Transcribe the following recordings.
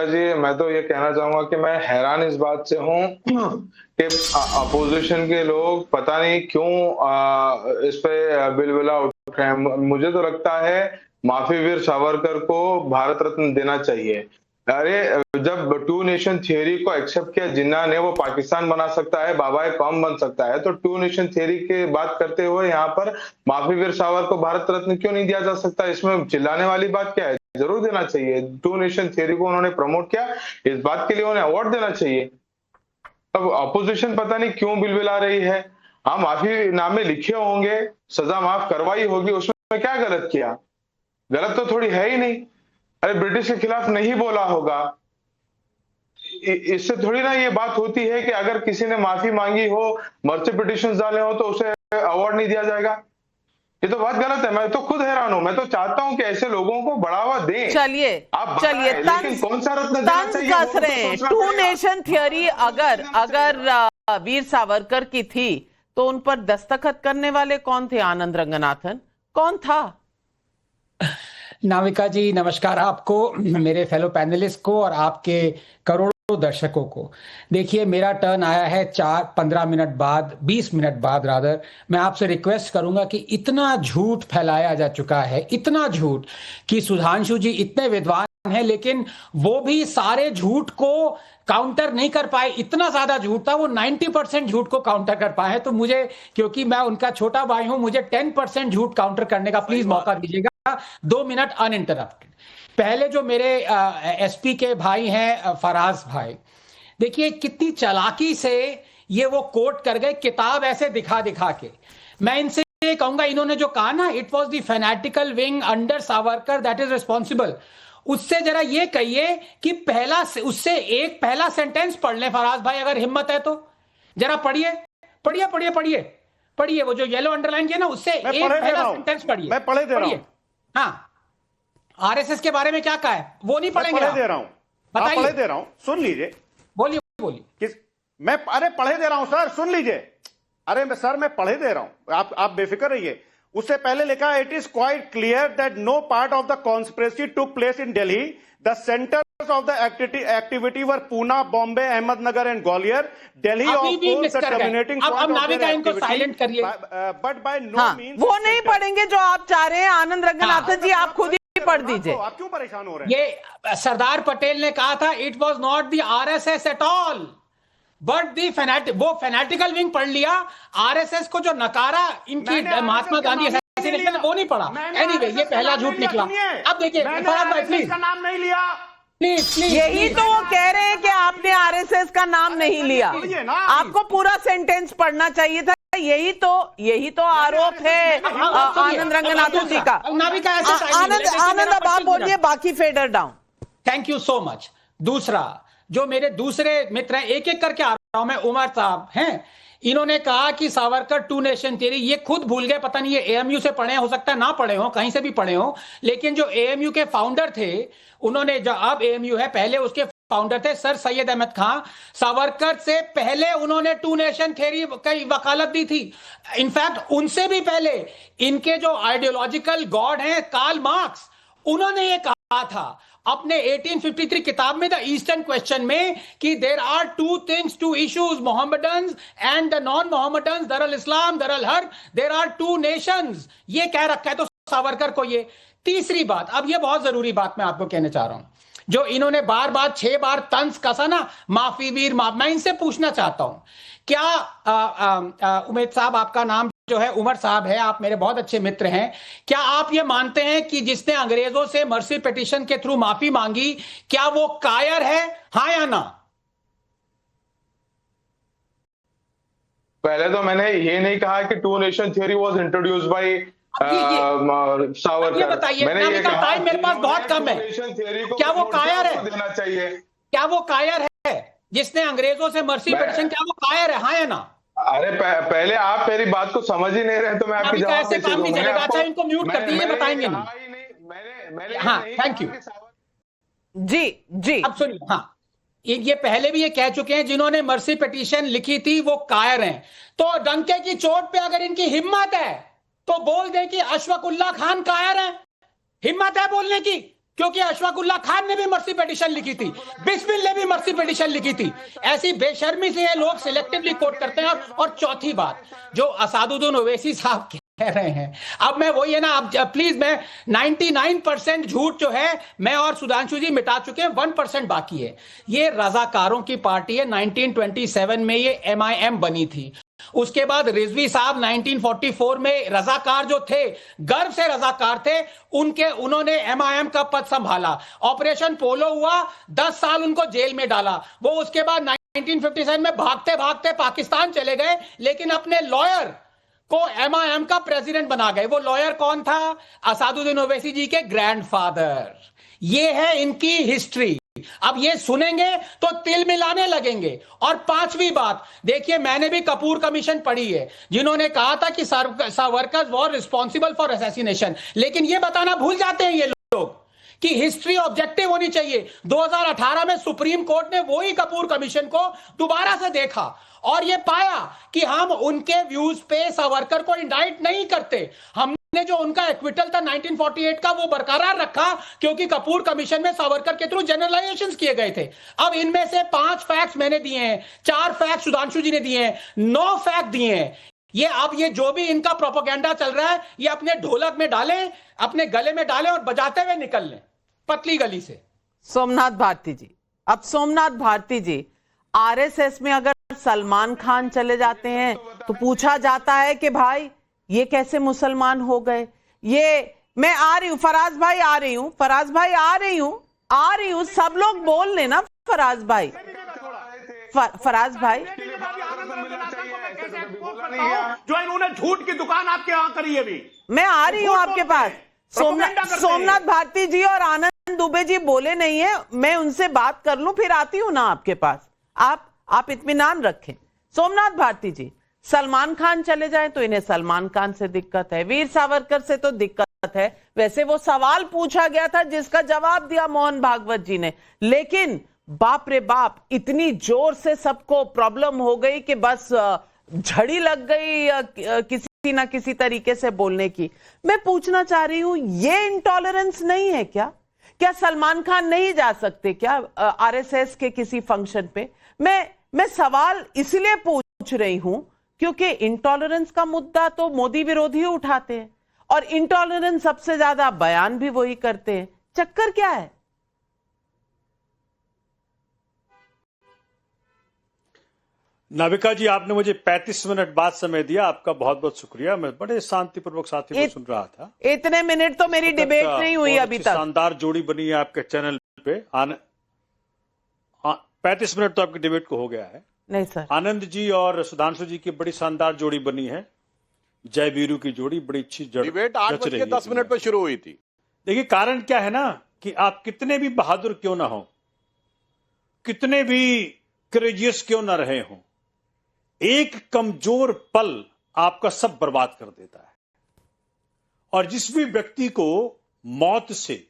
जी, मैं तो ये कहना चाहूँगा कि मैं हैरान इस बात से हूँ कि अपोज़िशन के लोग पता नहीं क्यों इस पे बिलबिला उठ रहे हैं। मुझे तो लगता है माफ़ी वीर सावरकर को भारत रत्न देना चाहिए। अरे, जब टू नेशन थियरी को एक्सेप्ट किया जिन्ना ने, वो पाकिस्तान बना सकता है, बाबाए कौम बन सकता है, तो टू नेशन थियरी की बात करते हुए यहाँ पर माफ़ी वीर सावरकर को भारत रत्न क्यों नहीं दिया जा सकता? इसमें चिल्लाने वाली बात क्या है? जरूर देना चाहिए। टू नेशन थियरी को उन्होंने प्रमोट किया, इस बात के लिए उन्हें अवार्ड देना चाहिए। अब अपोजिशन पता नहीं क्यों बिलबिला रही है। हाँ, माफीनामे लिखे होंगे, सजा माफ करवाई होगी, उसमें क्या गलत किया? गलत तो थोड़ी है ही नहीं। अरे, ब्रिटिश के खिलाफ नहीं बोला होगा। इससे थोड़ी ना ये बात होती है कि अगर किसी ने माफी मांगी हो, मर्सी पिटिशंस डाले हो, तो उसे अवार्ड नहीं दिया जाएगा। ये तो बात गलत है। मैं तो खुद हैरान हूं। मैं तो चाहता हूं कि ऐसे लोगों को बढ़ावा दें। चलिए लेकिन कौन सा रत्न देना चाहिए, कस रहे हैं। टू नेशन थियरी अगर वीर सावरकर की थी तो उन पर दस्तखत करने वाले कौन थे? आनंद रंगनाथन कौन था? नाविका जी नमस्कार आपको, मेरे फेलो पैनलिस्ट को और आपके करोड़ों दर्शकों को। देखिए, मेरा टर्न आया है 15 मिनट बाद, 20 मिनट बाद रादर। मैं आपसे रिक्वेस्ट करूंगा कि इतना झूठ फैलाया जा चुका है, इतना झूठ कि सुधांशु जी इतने विद्वान हैं लेकिन वो भी सारे झूठ को काउंटर नहीं कर पाए। इतना ज्यादा झूठ था, वो 90% झूठ को काउंटर कर पाए हैं। तो मुझे, क्योंकि मैं उनका छोटा भाई हूं, मुझे 10% झूठ काउंटर करने का प्लीज मौका दीजिएगा। 2 मिनट अनइंटरप्टेड। पहले जो मेरे एसपी के भाई हैं फराज भाई, देखिए कितनी चालाकी से ये वो कोट कर गए, किताब ऐसे दिखा दिखा के। मैं इनसे ये कहूंगा, इन्होंने जो कहा ना, it was the fanatical wing under Savarkar that is responsible, उससे जरा ये कहिए कि उससे एक पहला सेंटेंस पढ़ ले फराज भाई, अगर हिम्मत है तो जरा पढ़िए पढ़िए पढ़िए पढ़िए पढ़िए। वो जो येलो अंडरलाइन किया ना, उससे एक पहला सेंटेंस पढ़िए। मैं पढ़े दे रहा हूं। हाँ, आरएसएस के बारे में क्या कहा है वो नहीं पढ़ेंगे। पढ़े दे रहा हूं, बताइए। पढ़े दे रहा हूं, सुन लीजिए। बोलिए बोलिए। अरे पढ़े दे रहा हूं सर, सुन लीजिए। अरे सर मैं पढ़े दे रहा हूं, आप बेफिक्र रहिए। उससे पहले लिखा है, it is quite clear that no part of the conspiracy took place in Delhi. The centres of the activity were Poona, Bombay, Ahmednagar and Gwalior. Delhi of terminating अब नाविका इनको साइलेंट करिए। बट बाय नो मींस वो नहीं पढ़ेंगे जो आप चाह रहे हैं। आनंद रंगनाथन जी, आप खुद ही पढ़ दीजिए। आप क्यों परेशान हो रहे हैं? ये सरदार पटेल ने कहा था, it was not the RSS at all but the वो फैनेटिकल विंग पढ़ लिया। आरएसएस को जो नकारा इनकी महात्मा गांधी असैसिनेशन, वो नहीं पढ़ा। एनीवे, ये पहला झूठ निकला। अब देखिए प्लीज, नाम नहीं लिया प्लीज। यही तो वो कह रहे हैं कि आपने आरएसएस का नाम नहीं लिया। आपको पूरा सेंटेंस पढ़ना चाहिए था। यही तो आरोप है आनंद रंगनाथन जी का। आनंद अब आप बोलिए, बाकी fader down. Thank you so much. दूसरा, जो मेरे दूसरे मित्र हैं, एक एक करके आ रहा हूं मैं। उमर साहब हैं, इन्होंने कहा कि सावरकर टू नेशन थियरी, ये खुद भूल गए। पता नहीं ये एएमयू से पढ़े, हो सकता है ना पढ़े हो, कहीं से भी पढ़े हो। लेकिन जो एएमयू के फाउंडर थे, उन्होंने, जो अब एएमयू है, पहले उसके फाउंडर थे सर सैयद अहमद खान। सावरकर से पहले उन्होंने टू नेशन थियरी की वकालत दी थी। इनफैक्ट उनसे भी पहले इनके जो आइडियोलॉजिकल गॉड हैं कार्ल मार्क्स, उन्होंने ये कहा था अपने 1853 किताब में, द ईस्टर्न क्वेश्चन में, कि there are two things, two issues, Mohammedans and the non Mohammedans, दरअल इस्लाम, दरअल हर्ब, देर आर टू नेशंस। ये कह रखा है तो सावरकर को ये। तीसरी बात, अब ये बहुत जरूरी बात मैं आपको कहने चाह रहा हूं, जो इन्होंने बार बार 6 बार तंज कसा ना, माफी वीर माफ। मैं इनसे पूछना चाहता हूं, क्या उमेद साहब, आपका नाम जो है उमर साहब है, आप मेरे बहुत अच्छे मित्र हैं, क्या आप ये मानते हैं कि जिसने अंग्रेजों से मर्सी पिटीशन के थ्रू माफी मांगी, क्या वो कायर है, हाँ या ना? पहले तो मैंने ये नहीं कहा कि two nation theory was introduced by Savarkar. बताइए, मैंने कहा टाइम मेरे पास बहुत कम है। क्या वो कायर है? देना चाहिए। क्या वो कायर है जिसने अंग्रेजों से मर्सी पिटीशन, क्या वो कायर है, हाँ या ना? अरे पहले आप मेरी बात को समझ ही नहीं रहे, तो मैं आपकी जवाब कैसे काम नहीं चलेगा? अच्छा, इनको म्यूट कर दीजिए, बताएंगे नहीं। मैंने हाँ, थैंक यू जी। अब सुनिए, हाँ, ये पहले भी ये कह चुके हैं, जिन्होंने मर्सी पिटीशन लिखी थी वो कायर हैं। तो डंके की चोट पे अगर इनकी हिम्मत है तो बोल दे कि अशफाकुल्लाह खान कायर है। हिम्मत है बोलने की क्योंकि अशफाकुल्ला खान ने भी मर्सी पिटीशन लिखी थी, बिस्मिल ने भी मर्सी पिटीशन लिखी थी। ऐसी बेशर्मी से ये लोग सिलेक्टिवली कोट करते हैं। और चौथी बात जो असादुद्दीन ओवैसी साहब कह रहे हैं, अब मैं वही है ना, अब प्लीज, मैं 99% झूठ जो है मैं और सुधांशु जी मिटा चुके हैं, 1% बाकी है। ये रजाकारों की पार्टी है। 1927 में ये MIM बनी थी। उसके बाद रिजवी साहब 1944 में रजाकार जो थे, गर्व से रजाकार थे, उन्होंने MIM का पद संभाला। ऑपरेशन पोलो हुआ, 10 साल उनको जेल में डाला। वो उसके बाद 1957 में भागते भागते पाकिस्तान चले गए, लेकिन अपने लॉयर को MIM का प्रेसिडेंट बना गए। वो लॉयर कौन था? असादुद्दीन ओवैसी जी के ग्रैंडफादर। ये है इनकी हिस्ट्री। अब ये सुनेंगे तो तिल मिलाने लगेंगे। और पांचवी बात देखिए, मैंने भी कपूर कमीशन पढ़ी है, जिन्होंने कहा था कि Savarkar war responsible for assassination, लेकिन ये बताना भूल जाते हैं ये लोग कि हिस्ट्री ऑब्जेक्टिव होनी चाहिए। 2018 में सुप्रीम कोर्ट ने वही कपूर कमीशन को दोबारा से देखा और ये पाया कि हम उनके व्यूज पे सावरकर को इंडाइट नहीं करते। हमने जो उनका एक्विटल था 1948 का वो बरकरार रखा, क्योंकि कपूर कमीशन में सावरकर के थ्रू जनरलाइजेशंस किए गए थे। अब इनमें से 5 फैक्ट्स मैंने दिए हैं, 4 फैक्ट सुधांशु जी ने दिए हैं, 9 फैक्ट दिए हैं। ये जो भी इनका प्रोपेगेंडा चल रहा है, ये अपने ढोलक में डालें, अपने गले में डालें और बजाते हुए निकल लें पतली गली से। सोमनाथ भारती जी, अब सोमनाथ भारती जी, RSS में अगर सलमान खान चले जाते हैं तो पूछा जाता है कि भाई ये कैसे मुसलमान हो गए। ये मैं आ रही हूं, फराज भाई आ रही हूं, फराज भाई आ रही हूं, सब लोग बोल लेना। फराज भाई, फराज भाई, जो इन्होंने झूठ की दुकान आपके यहां करी है। भी मैं आ रही हूं आपके पास। सोमनाथ भारती जी और आनंद दुबे जी बोले नहीं है, मैं उनसे बात कर लूं, फिर आती हूं ना आपके पास। आप इत्मीनान रखें। सोमनाथ भारती जी, सलमान खान चले जाएं तो इन्हें सलमान खान से दिक्कत है, वीर सावरकर से तो दिक्कत है। वैसे वो सवाल पूछा गया था जिसका जवाब दिया मोहन भागवत जी ने, लेकिन बाप रे बाप, इतनी जोर से सबको प्रॉब्लम हो गई कि बस झड़ी लग गई किसी ना किसी तरीके से बोलने की। मैं पूछना चाह रही हूं, ये इंटॉलरेंस नहीं है क्या? क्या सलमान खान नहीं जा सकते क्या RSS के किसी फंक्शन पे? मैं सवाल इसलिए पूछ रही हूं क्योंकि इंटॉलरेंस का मुद्दा तो मोदी विरोधी उठाते हैं और इंटॉलरेंस सबसे ज्यादा बयान भी वही करते हैं। चक्कर क्या है? नाविका जी, आपने मुझे 35 मिनट बाद समय दिया, आपका बहुत बहुत शुक्रिया। मैं बड़े शांतिपूर्वक साथी को सुन रहा था। इतने मिनट तो मेरी डिबेट नहीं हुई अभी तक। शानदार जोड़ी बनी है आपके चैनल पे। 35 मिनट तो आपकी डिबेट को हो गया है। नहीं सर, आनंद जी और सुधांशु जी की बड़ी शानदार जोड़ी बनी है। जय वीरू की जोड़ी बड़ी अच्छी डिबेट 8:10 पे शुरू हुई थी। देखिए, कारण क्या है ना कि आप कितने भी बहादुर क्यों ना हो, कितने भी करेजियस क्यों ना रहे हो, एक कमजोर पल आपका सब बर्बाद कर देता है। और जिस भी व्यक्ति को मौत से,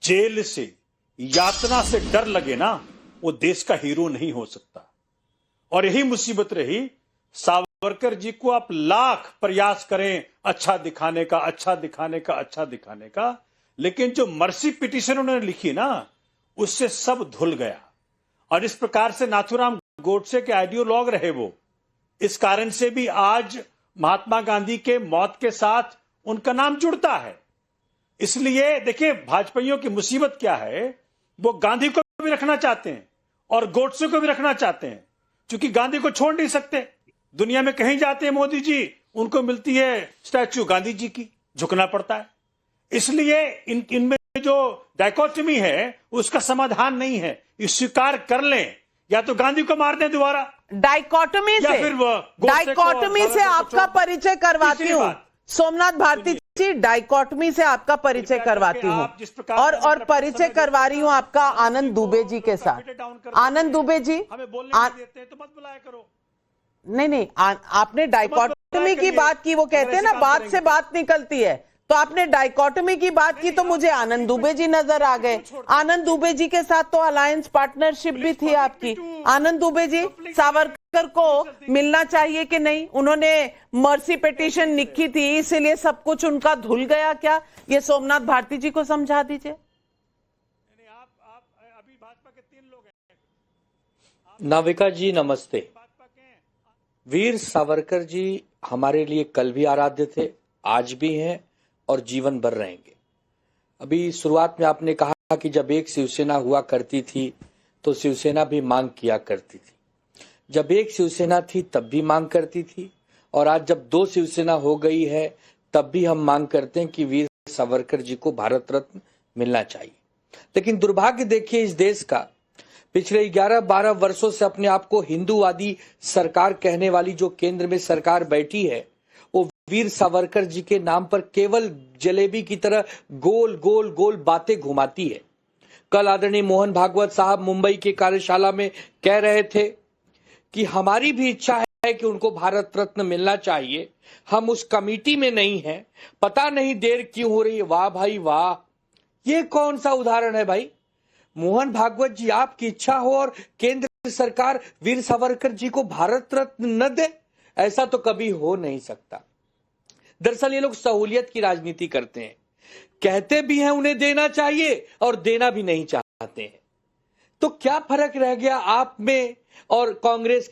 जेल से, यातना से डर लगे ना, वो देश का हीरो नहीं हो सकता। और यही मुसीबत रही। सावरकर जी को आप लाख प्रयास करें अच्छा दिखाने का, अच्छा दिखाने का, अच्छा दिखाने का, लेकिन जो मर्सी पिटीशन उन्होंने लिखी ना, उससे सब धुल गया। और इस प्रकार से नाथूराम गोडसे के आइडियोलॉग रहे वो। इस कारण से भी आज महात्मा गांधी के मौत के साथ उनका नाम जुड़ता है। इसलिए देखिए, भाजपाइयों की मुसीबत क्या है, वो गांधी को भी रखना चाहते हैं और गोडसे को भी रखना चाहते हैं, क्योंकि गांधी को छोड़ नहीं सकते। दुनिया में कहीं जाते हैं मोदी जी, उनको मिलती है स्टैच्यू गांधी जी की, झुकना पड़ता है। इसलिए इनमें जो डायकोटमी है उसका समाधान नहीं है। इस स्वीकार कर लें, या तो गांधी को मार दें दोबारा, डायकोटमी से आपका परिचय करवाती हूँ। सोमनाथ भारती जी, डायकोटमी से आपका परिचय करवाती हूँ और परिचय करवा रही हूँ आपका आनंद दुबे जी के साथ। आनंद दुबे जी, हमें बोलने देते हैं तो मत बुलाया करो। नहीं, आपने डायकोटमी की बात की, वो कहते हैं ना बात से बात निकलती है, तो आपने डायकोटमी की बात की तो मुझे आनंद दुबे जी नजर आ गए। आनंद दुबे जी के साथ तो अलायंस पार्टनरशिप भी थी आपकी। आनंद दुबे जी, सावरकर को मिलना चाहिए कि नहीं? उन्होंने मर्सी पिटीशन लिखी थी, इसलिए सब कुछ उनका धुल गया क्या? ये सोमनाथ भारती जी को समझा दीजिए। नाविका जी नमस्ते। वीर सावरकर जी हमारे लिए कल भी आराध्य थे, आज भी हैं और जीवन भर रहेंगे। अभी शुरुआत में आपने कहा कि जब एक शिवसेना हुआ करती थी तो शिवसेना भी मांग किया करती थी। जब एक शिवसेना थी तब भी मांग करती थी, और आज जब दो शिवसेना हो गई है तब भी हम मांग करते हैं कि वीर सावरकर जी को भारत रत्न मिलना चाहिए। लेकिन दुर्भाग्य देखिए इस देश का, पिछले 11-12 वर्षों से अपने आप को हिंदूवादी सरकार कहने वाली जो केंद्र में सरकार बैठी है, वो वीर सावरकर जी के नाम पर केवल जलेबी की तरह गोल गोल गोल बातें घुमाती है। कल आदरणीय मोहन भागवत साहब मुंबई के कार्यशाला में कह रहे थे कि हमारी भी इच्छा है कि उनको भारत रत्न मिलना चाहिए, हम उस कमेटी में नहीं हैं, पता नहीं देर क्यों हो रही है। वाह भाई वाह, ये कौन सा उदाहरण है भाई? मोहन भागवत जी आपकी इच्छा हो और केंद्र सरकार वीर सावरकर जी को भारत रत्न न दे, ऐसा तो कभी हो नहीं सकता। दरअसल ये लोग सहूलियत की राजनीति करते हैं, कहते भी हैं उन्हें देना चाहिए और देना भी नहीं चाहते हैं। तो क्या फर्क रह गया आप में और कांग्रेस के